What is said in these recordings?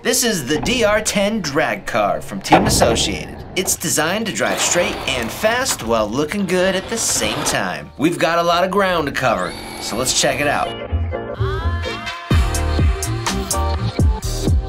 This is the DR10 drag car from Team Associated. It's designed to drive straight and fast while looking good at the same time. We've got a lot of ground to cover, so let's check it out.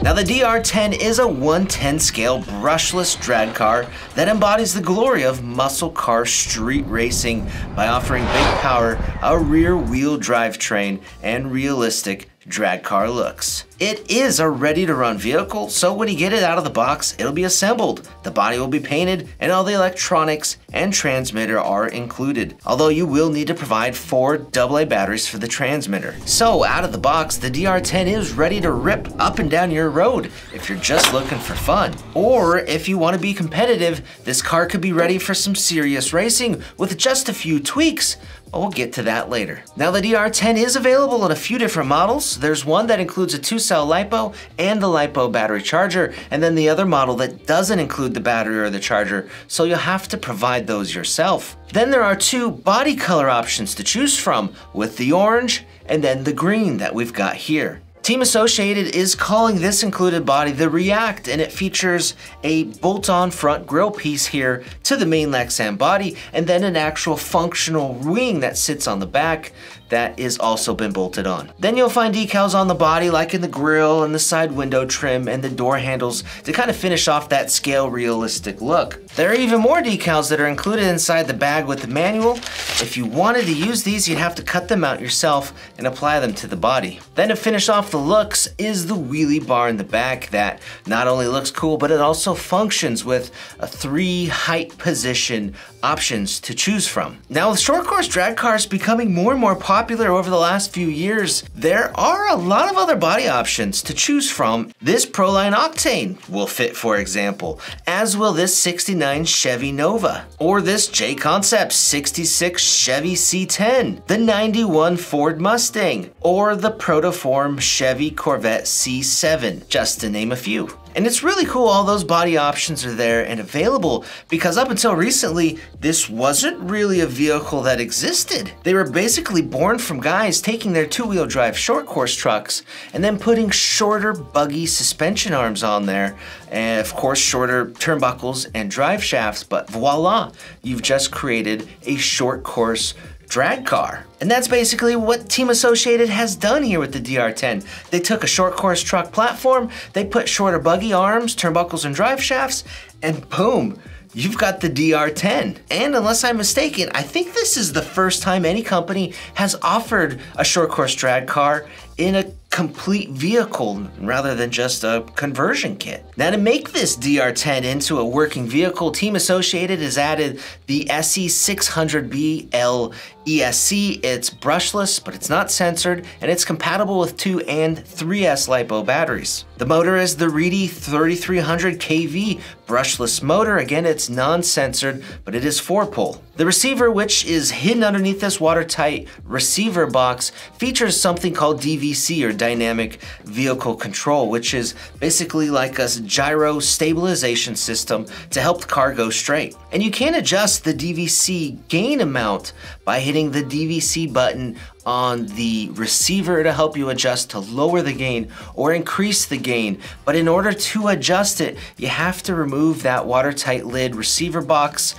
Now the DR10 is a 1/10 scale brushless drag car that embodies the glory of muscle car street racing by offering big power, a rear wheel drivetrain, and realistic drag car looks. It is a ready-to-run vehicle, so when you get it out of the box, it'll be assembled. The body will be painted, and all the electronics and transmitter are included. Although you will need to provide 4 AA batteries for the transmitter. So out of the box, the DR10 is ready to rip up and down your road if you're just looking for fun. Or if you want to be competitive, this car could be ready for some serious racing with just a few tweaks. But we'll get to that later. Now the DR10 is available in a few different models. There's one that includes a 2-cell LiPo and the LiPo battery charger, and then the other model that doesn't include the battery or the charger, so you'll have to provide those yourself. Then there are 2 body color options to choose from, with the orange and then the green that we've got here. Team Associated is calling this included body the React, and it features a bolt-on front grille piece here to the main Lexan body, and then an actual functional wing that sits on the back that is also been bolted on. Then you'll find decals on the body like in the grille and the side window trim and the door handles to kind of finish off that scale realistic look. There are even more decals that are included inside the bag with the manual. If you wanted to use these, you'd have to cut them out yourself and apply them to the body. Then to finish off the looks is the wheelie bar in the back that not only looks cool, but it also functions with 3 height position options to choose from. Now with short course drag cars becoming more and more popular over the last few years, there are a lot of other body options to choose from. This Proline Octane will fit, for example, as will this 69 Chevy Nova, or this J-Concept 66 Chevy C10, the 91 Ford Mustang, or the Protoform Chevy Corvette C7, just to name a few. And it's really cool all those body options are there and available, because up until recently, this wasn't really a vehicle that existed. They were basically born from guys taking their 2-wheel drive short course trucks and then putting shorter buggy suspension arms on there, and of course shorter turnbuckles and drive shafts, but voila, you've just created a short course drag car. And that's basically what Team Associated has done here with the DR10. They took a short course truck platform, they put shorter buggy arms, turnbuckles, and drive shafts, and boom, you've got the DR10. And unless I'm mistaken, I think this is the first time any company has offered a short course drag car in a complete vehicle rather than just a conversion kit. Now to make this DR10 into a working vehicle, Team Associated has added the SE600BL ESC. It's brushless, but it's not censored, and it's compatible with 2 and 3S LiPo batteries. The motor is the Reedy 3300 kV brushless motor. Again, it's non-censored, but it is 4-pole. The receiver, which is hidden underneath this watertight receiver box, features something called DVC, or Dynamic Vehicle Control, which is basically like a gyro stabilization system to help the car go straight. And you can adjust the DVC gain amount by hitting the DVC button on the receiver to help you adjust to lower the gain or increase the gain. But in order to adjust it, you have to remove that watertight lid receiver box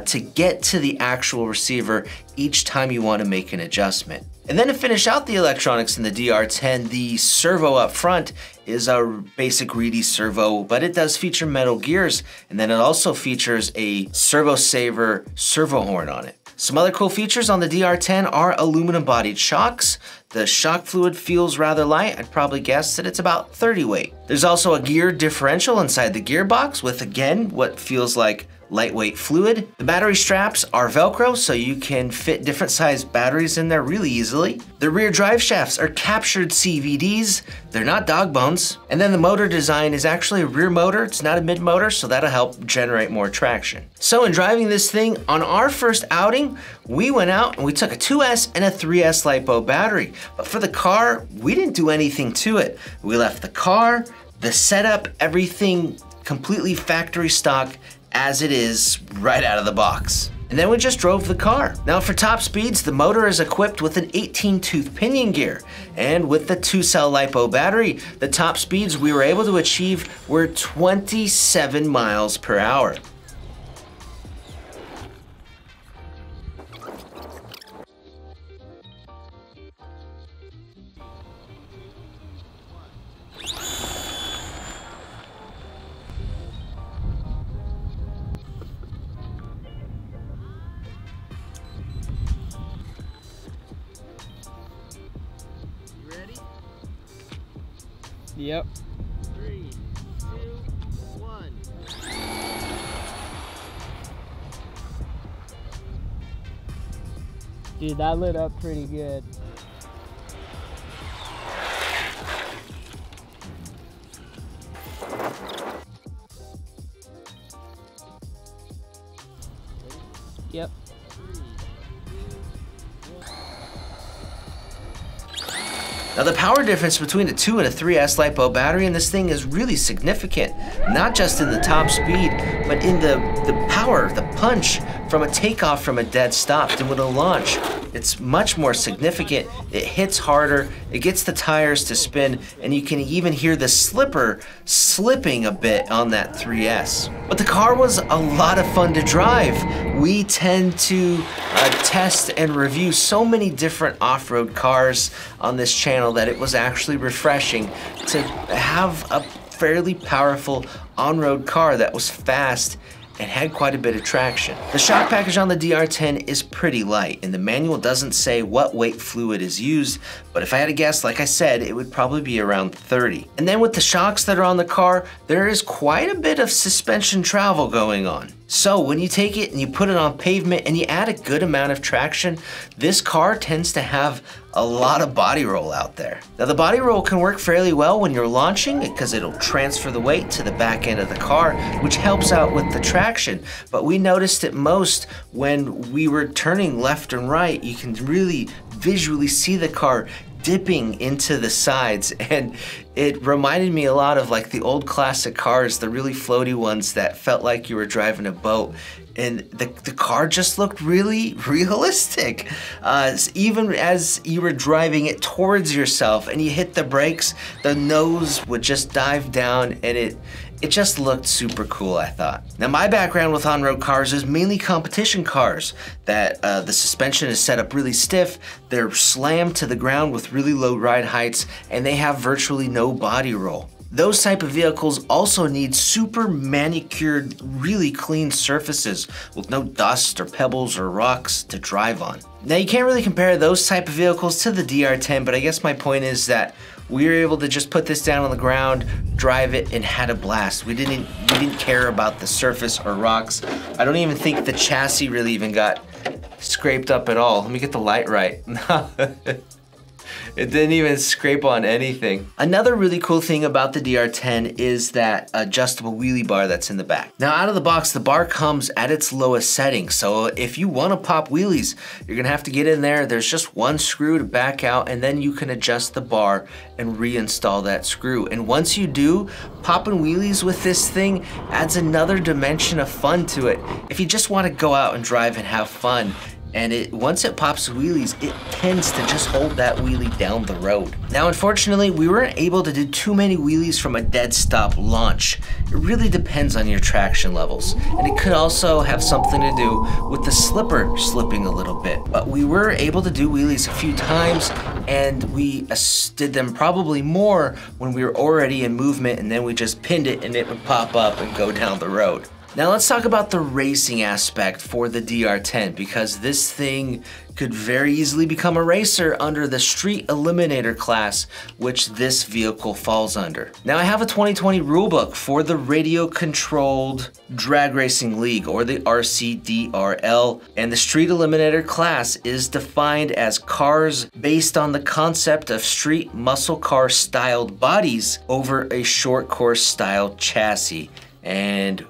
to get to the actual receiver each time you want to make an adjustment. And then to finish out the electronics in the DR10, the servo up front is a basic Reedy servo, but it does feature metal gears, and then it also features a Servo Saver servo horn on it. Some other cool features on the DR10 are aluminum bodied shocks. The shock fluid feels rather light. I'd probably guess that it's about 30 weight. There's also a gear differential inside the gearbox with, again, what feels like lightweight fluid. The battery straps are Velcro, so you can fit different sized batteries in there really easily. The rear drive shafts are captured CVDs. They're not dog bones. And then the motor design is actually a rear motor. It's not a mid motor, so that'll help generate more traction. So in driving this thing, on our first outing, we went out and we took a 2S and a 3S LiPo battery. But for the car, we didn't do anything to it. We left the car, the setup, everything completely factory stock as it is right out of the box. and then we just drove the car. Now for top speeds, the motor is equipped with an 18-tooth pinion gear, and with the 2-cell LiPo battery, the top speeds we were able to achieve were 27 miles per hour. Yep. 3, 2, 1. Dude, that lit up pretty good. Yep. Now the power difference between a 2 and a 3S LiPo battery in this thing is really significant, not just in the top speed, but in the power, the punch from a takeoff from a dead stop than with a launch. It's much more significant, it hits harder, it gets the tires to spin, and you can even hear the slipper slipping a bit on that 3S. But the car was a lot of fun to drive. We tend to test and review so many different off-road cars on this channel that it was actually refreshing to have a fairly powerful on-road car that was fast and had quite a bit of traction. The shock package on the DR10 is pretty light, and the manual doesn't say what weight fluid is used, but if I had to guess, like I said, it would probably be around 30. And then with the shocks that are on the car, there is quite a bit of suspension travel going on. So when you take it and you put it on pavement and you add a good amount of traction, this car tends to have a lot of body roll out there. Now the body roll can work fairly well when you're launching because it'll transfer the weight to the back end of the car, which helps out with the traction. But we noticed it most when we were turning left and right. You can really visually see the car dipping into the sides, and it reminded me a lot of like the old classic cars, the really floaty ones that felt like you were driving a boat. And the car just looked really realistic. Even as you were driving it towards yourself and you hit the brakes, the nose would just dive down, and it just looked super cool, I thought. Now my background with on-road cars is mainly competition cars that the suspension is set up really stiff, they're slammed to the ground with really low ride heights, and they have virtually no body roll. Those type of vehicles also need super manicured, really clean surfaces with no dust or pebbles or rocks to drive on. Now you can't really compare those type of vehicles to the DR10, but I guess my point is that we were able to just put this down on the ground, drive it, and had a blast. We didn't care about the surface or rocks. I don't even think the chassis really even got scraped up at all. Let me get the light right. It didn't even scrape on anything. Another really cool thing about the DR10 is that adjustable wheelie bar that's in the back. Now out of the box, the bar comes at its lowest setting. So if you want to pop wheelies, you're gonna have to get in there. There's just one screw to back out, and then you can adjust the bar and reinstall that screw. And once you do, popping wheelies with this thing adds another dimension of fun to it. If you just want to go out and drive and have fun, and once it pops wheelies, it tends to just hold that wheelie down the road. Now, unfortunately, we weren't able to do too many wheelies from a dead stop launch. It really depends on your traction levels, and it could also have something to do with the slipper slipping a little bit. But we were able to do wheelies a few times, and we did them probably more when we were already in movement, and then we just pinned it and it would pop up and go down the road. Now let's talk about the racing aspect for the DR10, because this thing could very easily become a racer under the Street Eliminator class, which this vehicle falls under. Now I have a 2020 rulebook for the Radio Controlled Drag Racing League, or the RCDRL, and the Street Eliminator class is defined as cars based on the concept of street muscle car styled bodies over a short course style chassis. And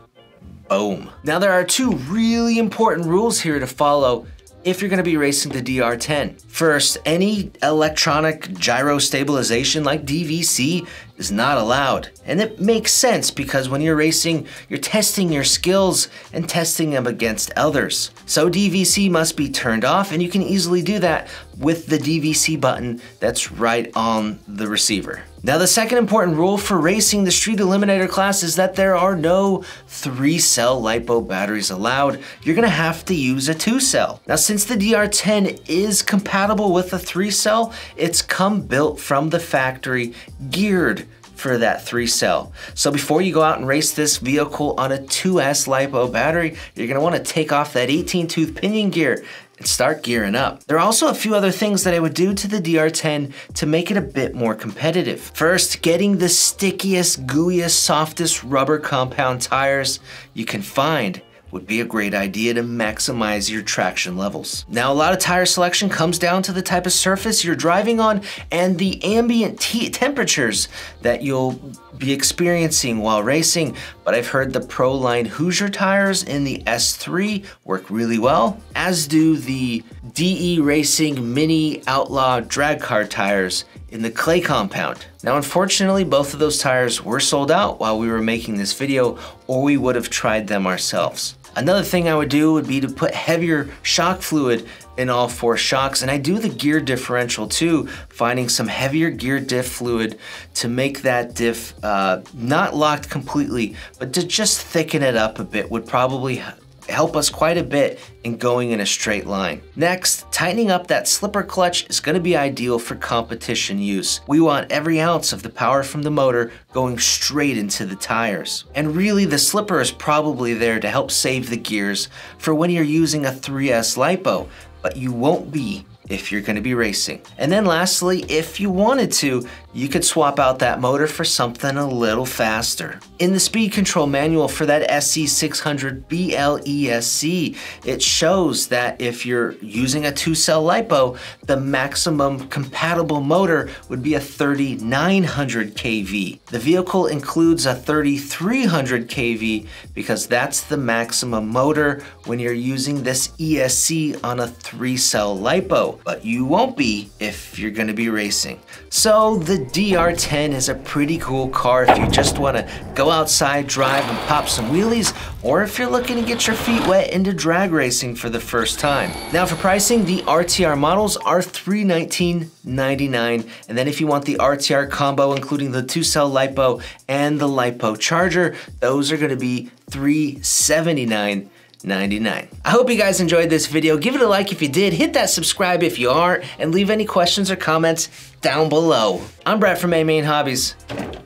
boom. Now there are two really important rules here to follow if you're going to be racing the DR10. First, any electronic gyro stabilization like DVC is not allowed. And it makes sense because when you're racing, you're testing your skills and testing them against others. So DVC must be turned off, and you can easily do that with the DVC button that's right on the receiver. Now, the second important rule for racing the Street Eliminator class is that there are no 3-cell LiPo batteries allowed. You're gonna have to use a 2-cell. Now, since the DR10 is compatible with a 3-cell, it's come built from the factory, geared for that 3-cell. So before you go out and race this vehicle on a 2S LiPo battery, you're gonna wanna take off that 18-tooth pinion gear and start gearing up. There are also a few other things that I would do to the DR10 to make it a bit more competitive. First, getting the stickiest, gooeyest, softest rubber compound tires you can find would be a great idea to maximize your traction levels. Now, a lot of tire selection comes down to the type of surface you're driving on and the ambient temperatures that you'll be experiencing while racing, but I've heard the Pro-Line Hoosier tires in the S3 work really well, as do the DE Racing Mini Outlaw drag car tires in the clay compound. Now, unfortunately, both of those tires were sold out while we were making this video, or we would have tried them ourselves. Another thing I would do would be to put heavier shock fluid in all 4 shocks, and I do the gear differential too, finding some heavier gear diff fluid to make that diff not locked completely, but to just thicken it up a bit would probably help us quite a bit in going in a straight line. Next, tightening up that slipper clutch is going to be ideal for competition use. We want every ounce of the power from the motor going straight into the tires. And really, the slipper is probably there to help save the gears for when you're using a 3S LiPo, but you won't be if you're going to be racing. And then lastly, if you wanted to, you could swap out that motor for something a little faster. In the speed control manual for that SC600 BLESC, it shows that if you're using a 2-cell LiPo, the maximum compatible motor would be a 3900 kV. The vehicle includes a 3300 kV because that's the maximum motor when you're using this ESC on a 3-cell LiPo, but you won't be if you're gonna be racing. So the DR10 is a pretty cool car if you just wanna go outside, drive, and pop some wheelies, or if you're looking to get your feet wet into drag racing for the first time. Now, for pricing, the RTR models are $319.99, and then if you want the RTR combo, including the 2-cell LiPo and the LiPo charger, those are gonna be $379.99. I hope you guys enjoyed this video. Give it a like if you did, hit that subscribe if you aren't, and leave any questions or comments down below. I'm Brett from AMain Hobbies.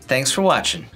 Thanks for watching.